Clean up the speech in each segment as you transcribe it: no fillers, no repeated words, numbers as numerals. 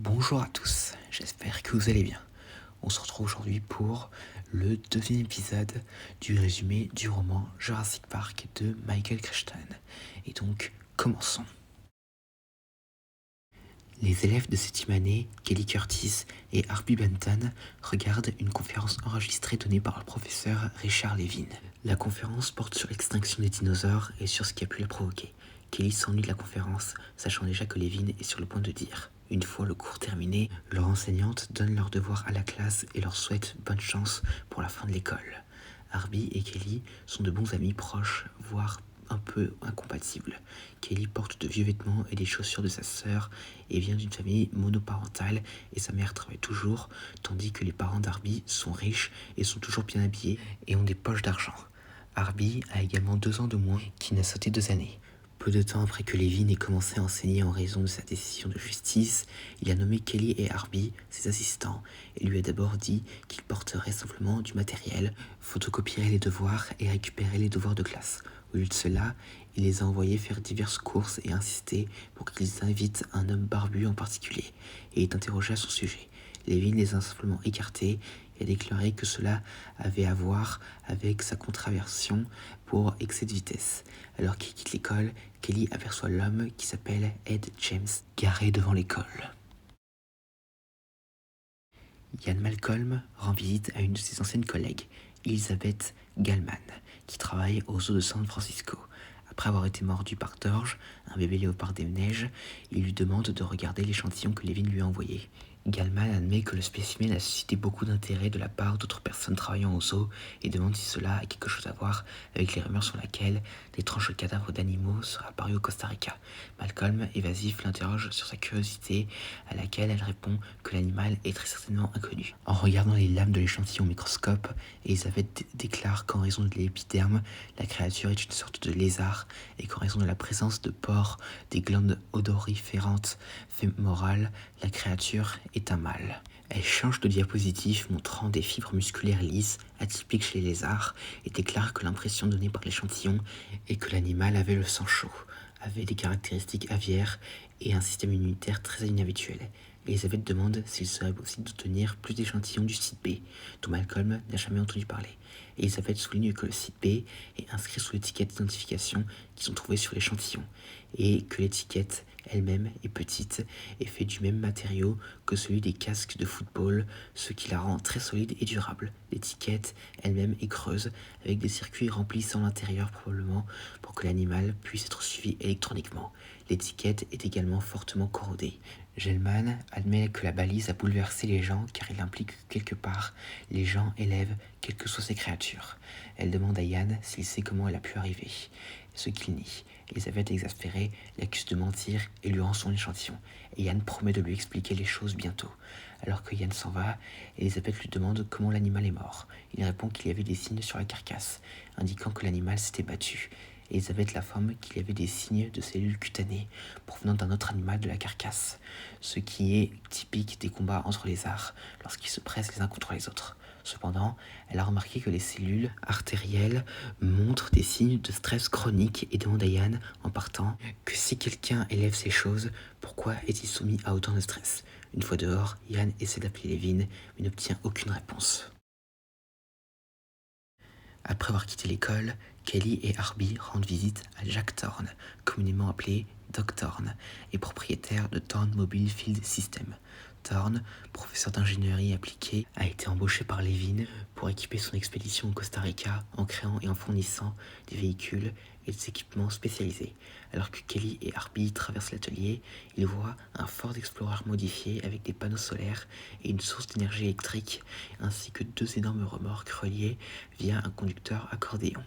Bonjour à tous, j'espère que vous allez bien. On se retrouve aujourd'hui pour le deuxième épisode du résumé du roman Jurassic Park de Michael Crichton. Et donc, commençons. Les élèves de 7e année, Kelly Curtis et Harvey Benton, regardent une conférence enregistrée donnée par le professeur Richard Levin. La conférence porte sur l'extinction des dinosaures et sur ce qui a pu la provoquer. Kelly s'ennuie de la conférence, sachant déjà que Levin est sur le point de dire. Une fois le cours terminé, leur enseignante donne leurs devoirs à la classe et leur souhaite bonne chance pour la fin de l'école. Harvey et Kelly sont de bons amis proches, voire un peu incompatibles. Kelly porte de vieux vêtements et des chaussures de sa sœur et vient d'une famille monoparentale et sa mère travaille toujours, tandis que les parents d'Harvey sont riches et sont toujours bien habillés et ont des poches d'argent. Harvey a également 2 ans de moins qu'il n'a sauté 2 années. Peu de temps après que Levin ait commencé à enseigner en raison de sa décision de justice, il a nommé Kelly et Harvey ses assistants et lui a d'abord dit qu'il porterait simplement du matériel, photocopierait les devoirs et récupérait les devoirs de classe. Au lieu de cela, il les a envoyés faire diverses courses et insisté pour qu'ils invitent un homme barbu en particulier et est interrogé à son sujet. Levin les a simplement écartés et a déclaré que cela avait à voir avec sa contraversion pour excès de vitesse. Alors qu'il quitte l'école, Kelly aperçoit l'homme qui s'appelle Ed James, garé devant l'école. Ian Malcolm rend visite à une de ses anciennes collègues, Elizabeth Gallman, qui travaille au zoo de San Francisco. Après avoir été mordu par Torge, un bébé léopard des neiges, il lui demande de regarder l'échantillon que Levin lui a envoyé. Gallman admet que le spécimen a suscité beaucoup d'intérêt de la part d'autres personnes travaillant au zoo et demande si cela a quelque chose à voir avec les rumeurs sur lesquelles d'étranges cadavres d'animaux seraient apparus au Costa Rica. Malcolm, évasif, l'interroge sur sa curiosité, à laquelle elle répond que l'animal est très certainement inconnu. En regardant les lames de l'échantillon au microscope, Elisabeth déclare qu'en raison de l'épiderme, la créature est une sorte de lézard et qu'en raison de la présence de pores des glandes odoriférantes fémorales, la créature est un mâle. Elle change de diapositive montrant des fibres musculaires lisses, atypiques chez les lézards, et déclare que l'impression donnée par l'échantillon est que l'animal avait le sang chaud, avait des caractéristiques aviaires et un système immunitaire très inhabituel. Elisabeth demande s'il serait possible d'obtenir plus d'échantillons du site B, dont Malcolm n'a jamais entendu parler. Elisabeth souligne que le site B est inscrit sous l'étiquette d'identification qu'ils ont trouvée sur l'échantillon, et que l'étiquette elle-même est petite et fait du même matériau que celui des casques de football, ce qui la rend très solide et durable. L'étiquette elle-même est creuse, avec des circuits remplissant l'intérieur probablement pour que l'animal puisse être suivi électroniquement. L'étiquette est également fortement corrodée. Gellman admet que la balise a bouleversé les gens car il implique que quelque part les gens élèvent quelles que soient ces créatures. Elle demande à Ian s'il sait comment elle a pu arriver, ce qu'il nie. Elisabeth, exaspérée, l'accuse de mentir et lui rend son échantillon. Et Ian promet de lui expliquer les choses bientôt. Alors que Ian s'en va, Elisabeth lui demande comment l'animal est mort. Il répond qu'il y avait des signes sur la carcasse, indiquant que l'animal s'était battu. Elisabeth l'informe qu'il y avait des signes de cellules cutanées provenant d'un autre animal de la carcasse, ce qui est typique des combats entre lézards lorsqu'ils se pressent les uns contre les autres. Cependant, elle a remarqué que les cellules artérielles montrent des signes de stress chronique et demande à Ian, en partant, que si quelqu'un élève ces choses, pourquoi est-il soumis à autant de stress? Une fois dehors, Ian essaie d'appeler Levin, mais n'obtient aucune réponse. Après avoir quitté l'école, Kelly et Harvey rendent visite à Jack Thorne, communément appelé Doc Thorne, et propriétaire de Thorne Mobile Field System. Thorne, professeur d'ingénierie appliquée, a été embauché par Levin pour équiper son expédition au Costa Rica en créant et en fournissant des véhicules et des équipements spécialisés. Alors que Kelly et Harvey traversent l'atelier, ils voient un Ford Explorer modifié avec des panneaux solaires et une source d'énergie électrique, ainsi que 2 énormes remorques reliées via un conducteur accordéon.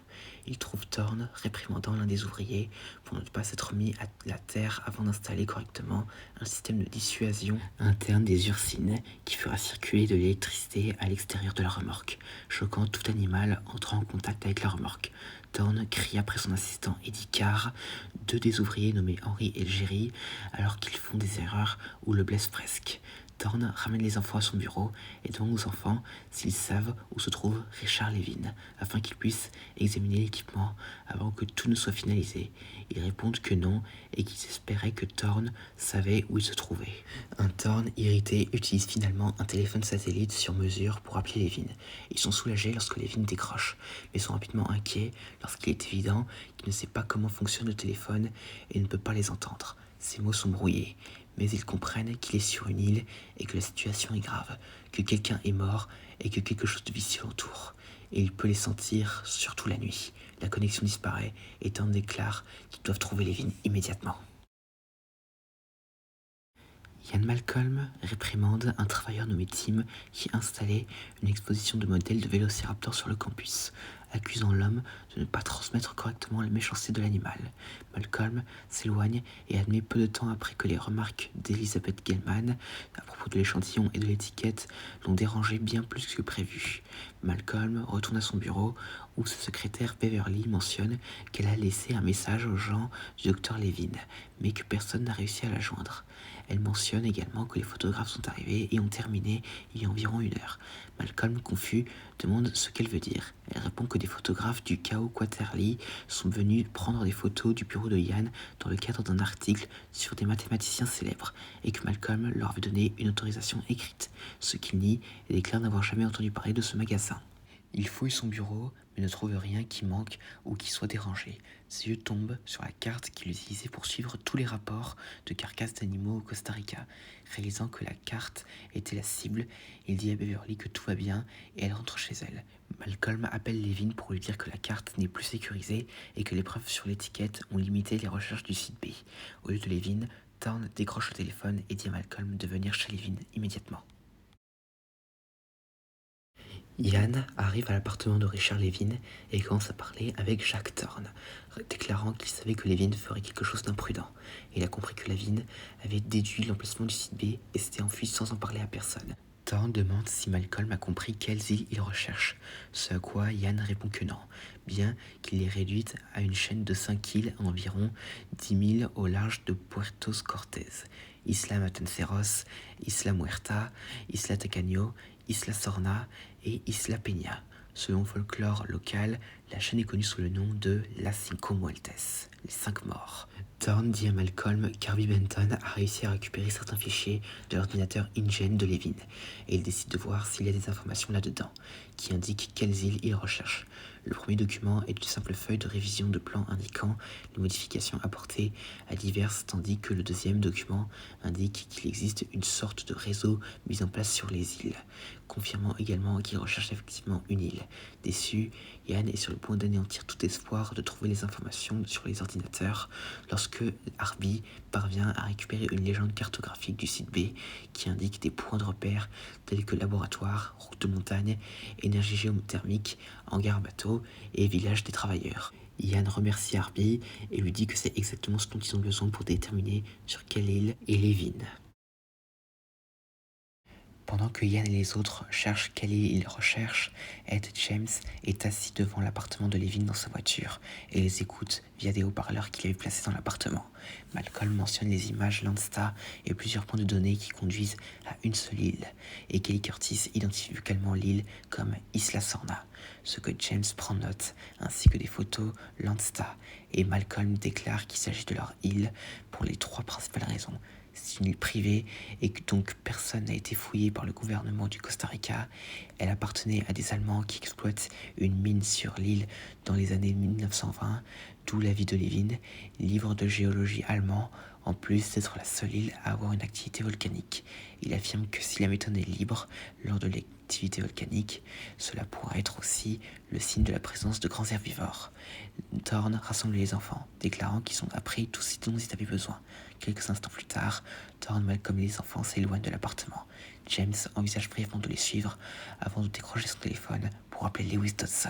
Ils trouvent Thorne réprimandant l'un des ouvriers pour ne pas s'être mis à la terre avant d'installer correctement un système de dissuasion interne des ursines qui fera circuler de l'électricité à l'extérieur de la remorque, choquant tout animal entrant en contact avec la remorque. Thorne crie après son assistant Eddie Carr, 2 des ouvriers nommés Henry et Jerry, alors qu'ils font des erreurs ou le blessent presque. Thorne ramène les enfants à son bureau et demande aux enfants s'ils savent où se trouve Richard Levin, afin qu'ils puissent examiner l'équipement avant que tout ne soit finalisé. Ils répondent que non et qu'ils espéraient que Thorne savait où il se trouvait. Un Thorne irrité utilise finalement un téléphone satellite sur mesure pour appeler Levin. Ils sont soulagés lorsque Levin décroche, mais sont rapidement inquiets lorsqu'il est évident qu'il ne sait pas comment fonctionne le téléphone et ne peut pas les entendre. Ses mots sont brouillés, mais ils comprennent qu'il est sur une île et que la situation est grave, que quelqu'un est mort et que quelque chose de vicieux l'entoure. Et il peut les sentir, surtout la nuit. La connexion disparaît et Thorne déclare qu'ils doivent trouver Levin immédiatement. Ian Malcolm réprimande un travailleur nommé Tim qui installait une exposition de modèles de vélociraptor sur le campus, accusant l'homme de ne pas transmettre correctement la méchanceté de l'animal. Malcolm s'éloigne et admet peu de temps après que les remarques d'Elizabeth Gellman à propos de l'échantillon et de l'étiquette l'ont dérangé bien plus que prévu. Malcolm retourne à son bureau où sa secrétaire Beverly mentionne qu'elle a laissé un message aux gens du docteur Levin, mais que personne n'a réussi à la joindre. Elle mentionne également que les photographes sont arrivés et ont terminé il y a environ 1 heure. Malcolm, confus, demande ce qu'elle veut dire. Elle répond que des photographes du Chaos Quarterly sont venus prendre des photos du bureau de Ian dans le cadre d'un article sur des mathématiciens célèbres et que Malcolm leur avait donné une autorisation écrite, ce qu'il nie et déclare n'avoir jamais entendu parler de ce magasin. Il fouille son bureau, mais ne trouve rien qui manque ou qui soit dérangé. Ses yeux tombent sur la carte qu'il utilisait pour suivre tous les rapports de carcasses d'animaux au Costa Rica. Réalisant que la carte était la cible, il dit à Beverly que tout va bien et elle rentre chez elle. Malcolm appelle Levin pour lui dire que la carte n'est plus sécurisée et que les preuves sur l'étiquette ont limité les recherches du site B. Au lieu de Levin, Thorne décroche le téléphone et dit à Malcolm de venir chez Levin immédiatement. Ian arrive à l'appartement de Richard Levin et commence à parler avec Jack Thorne, déclarant qu'il savait que Levin ferait quelque chose d'imprudent. Il a compris que Levin avait déduit l'emplacement du site B et s'était enfui sans en parler à personne. Thorne demande si Malcolm a compris quelles îles il recherche, ce à quoi Ian répond que non, bien qu'il les réduite à une chaîne de 5 îles à environ 10 000 au large de Puerto Cortés. Isla Matanceros, Isla Muerta, Isla Tacaño, Isla Sorna et Isla Peña. Selon le folklore local, la chaîne est connue sous le nom de Las Cinco Muertes, les 5 morts. Thorne dit à Malcolm qu'Harvey Benton a réussi à récupérer certains fichiers de l'ordinateur InGen de Levin, et il décide de voir s'il y a des informations là-dedans, qui indiquent quelles îles il recherche. Le premier document est une simple feuille de révision de plan indiquant les modifications apportées à diverses, tandis que le deuxième document indique qu'il existe une sorte de réseau mis en place sur les îles, confirmant également qu'il recherche effectivement une île. Déçu, Ian est sur le point d'anéantir tout espoir de trouver les informations sur les ordinateurs lorsque Harvey parvient à récupérer une légende cartographique du site B qui indique des points de repère tels que laboratoire, route de montagne, énergie géothermique, hangar bateau et village des travailleurs. Ian remercie Harvey et lui dit que c'est exactement ce dont ils ont besoin pour déterminer sur quelle île est Levin. Pendant que Ian et les autres cherchent quelle île ils recherchent, Ed James est assis devant l'appartement de Levin dans sa voiture et les écoute via des haut-parleurs qu'il avait placés dans l'appartement. Malcolm mentionne les images Landstar et plusieurs points de données qui conduisent à une seule île, et Kelly Curtis identifie vocalement l'île comme Isla Sorna, ce que James prend note, ainsi que des photos Landstar, et Malcolm déclare qu'il s'agit de leur île pour les 3 principales raisons. C'est une île privée et que donc personne n'a été fouillé par le gouvernement du Costa Rica. Elle appartenait à des Allemands qui exploitent une mine sur l'île dans les années 1920, d'où l'avis de Levin, livre de géologie allemand, en plus d'être la seule île à avoir une activité volcanique. Il affirme que si la méthode est libre lors de l'activité volcanique, cela pourrait être aussi le signe de la présence de grands herbivores. Thorne rassemble les enfants, déclarant qu'ils sont appris tout ce dont ils avaient besoin. Quelques instants plus tard, Thorne, Malcolm et les enfants s'éloignent de l'appartement. James envisage brièvement de les suivre avant de décrocher son téléphone pour appeler Lewis Dodson.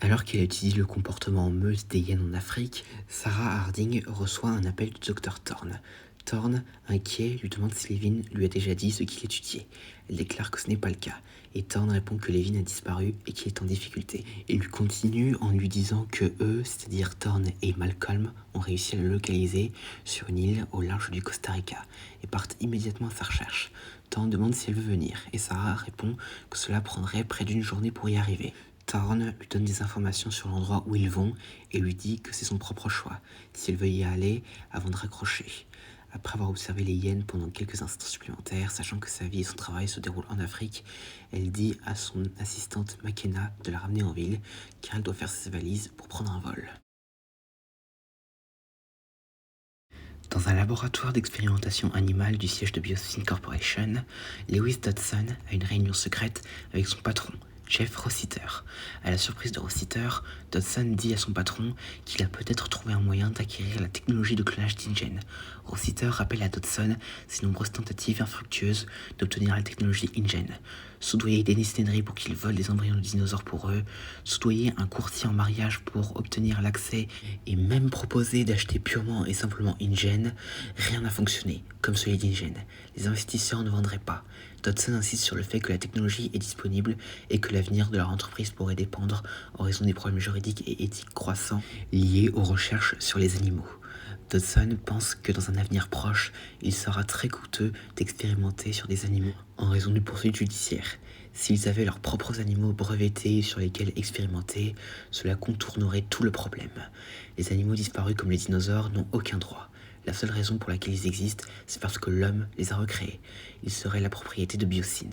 Alors qu'elle étudie le comportement en meute des hyènes en Afrique, Sarah Harding reçoit un appel du Dr Thorne. Thorne, inquiet, lui demande si Levin lui a déjà dit ce qu'il étudiait. Elle déclare que ce n'est pas le cas, et Thorne répond que Levin a disparu et qu'il est en difficulté. Il lui continue en lui disant que eux, c'est-à-dire Thorne et Malcolm, ont réussi à le localiser sur une île au large du Costa Rica, et partent immédiatement à sa recherche. Thorne demande si elle veut venir, et Sarah répond que cela prendrait près d'une journée pour y arriver. Thorne lui donne des informations sur l'endroit où ils vont et lui dit que c'est son propre choix, si elle veut y aller avant de raccrocher. Après avoir observé les hyènes pendant quelques instants supplémentaires, sachant que sa vie et son travail se déroulent en Afrique, elle dit à son assistante McKenna de la ramener en ville, car elle doit faire ses valises pour prendre un vol. Dans un laboratoire d'expérimentation animale du siège de Biosyn Corporation, Lewis Dodson a une réunion secrète avec son patron, Jeff Rossiter. À la surprise de Rossiter, Dodson dit à son patron qu'il a peut-être trouvé un moyen d'acquérir la technologie de clonage d'InGen. Rossiter rappelle à Dodson ses nombreuses tentatives infructueuses d'obtenir la technologie InGen. Soudoyer Dennis Nedry pour qu'il vole des embryons de dinosaures pour eux, soudoyer un courtier en mariage pour obtenir l'accès et même proposer d'acheter purement et simplement InGen, rien n'a fonctionné, comme celui d'InGen. Les investisseurs ne vendraient pas. Dodson insiste sur le fait que la technologie est disponible et que l'avenir de leur entreprise pourrait dépendre en raison des problèmes juridiques et éthiques croissants liés aux recherches sur les animaux. Dodson pense que dans un avenir proche, il sera très coûteux d'expérimenter sur des animaux en raison de poursuites judiciaires. S'ils avaient leurs propres animaux brevetés sur lesquels expérimenter, cela contournerait tout le problème. Les animaux disparus comme les dinosaures n'ont aucun droit. La seule raison pour laquelle ils existent, c'est parce que l'homme les a recréés. Ils seraient la propriété de Biosyn.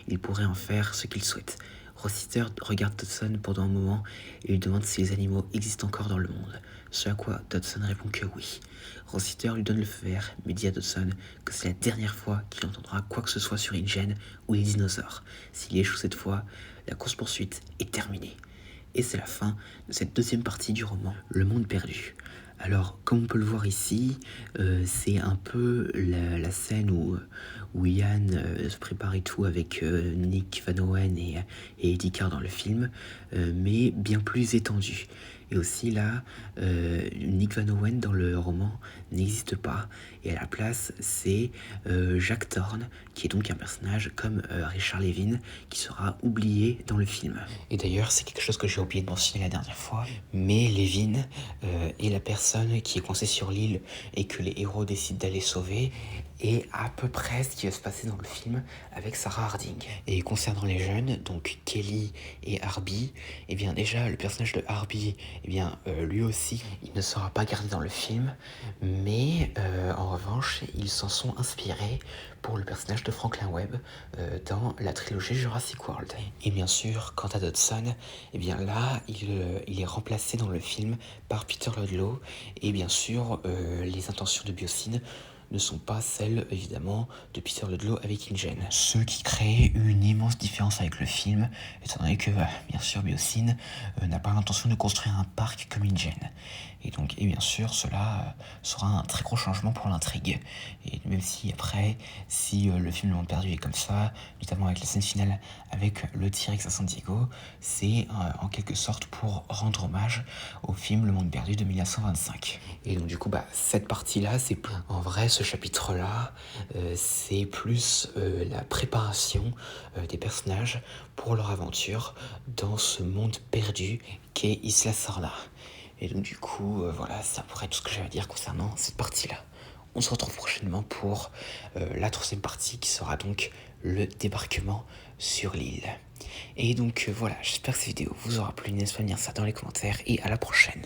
Il pourrait en faire ce qu'il souhaite. Rossiter regarde Dodson pendant un moment et lui demande si les animaux existent encore dans le monde. Ce à quoi Dodson répond que oui. Rossiter lui donne le feu vert, mais dit à Dodson que c'est la dernière fois qu'il entendra quoi que ce soit sur InGen ou les dinosaures. S'il échoue cette fois, la course-poursuite est terminée. Et c'est la fin de cette deuxième partie du roman, Le Monde Perdu. Alors, comme on peut le voir ici, c'est un peu la scène où Ian se prépare et tout avec Nick Van Owen et Eddie Carr dans le film, mais bien plus étendu. Et aussi là, Nick Van Owen dans le roman n'existe pas, et à la place, c'est Jack Thorne, qui est donc un personnage comme Richard Levin, qui sera oublié dans le film. Et d'ailleurs, c'est quelque chose que j'ai oublié de mentionner la dernière fois, mais Levin est la personne qui est coincée sur l'île et que les héros décident d'aller sauver, et à peu près ce qui va se passer dans le film avec Sarah Harding. Et concernant les jeunes, donc Kelly et Harby, eh bien déjà le personnage de Harby, eh bien lui aussi, il ne sera pas gardé dans le film, mais en revanche, ils s'en sont inspirés pour le personnage de Franklin Webb dans la trilogie Jurassic World. Et bien sûr, quant à Dodson, eh bien là, il est remplacé dans le film par Peter Ludlow, et bien sûr, les intentions de Biosyn ne sont pas celles, évidemment, de Peter Ludlow avec InGen. Ce qui crée une immense différence avec le film, étant donné que, bien sûr, Biosyn n'a pas l'intention de construire un parc comme InGen. Et bien sûr, cela sera un très gros changement pour l'intrigue. Et même si après, si le film Le Monde Perdu est comme ça, notamment avec la scène finale avec le T-Rex à San Diego, c'est en quelque sorte pour rendre hommage au film Le Monde Perdu de 1925. Et donc du coup, cette partie-là, c'est en vrai, ce chapitre-là, c'est plus la préparation des personnages pour leur aventure dans ce monde perdu qu'est Isla Sorna. Et donc du coup, voilà, c'est à peu près tout ce que j'avais à dire concernant cette partie-là. On se retrouve prochainement pour la troisième partie qui sera donc le débarquement sur l'île. Et donc voilà, j'espère que cette vidéo vous aura plu, n'hésitez pas à me dire ça dans les commentaires et à la prochaine.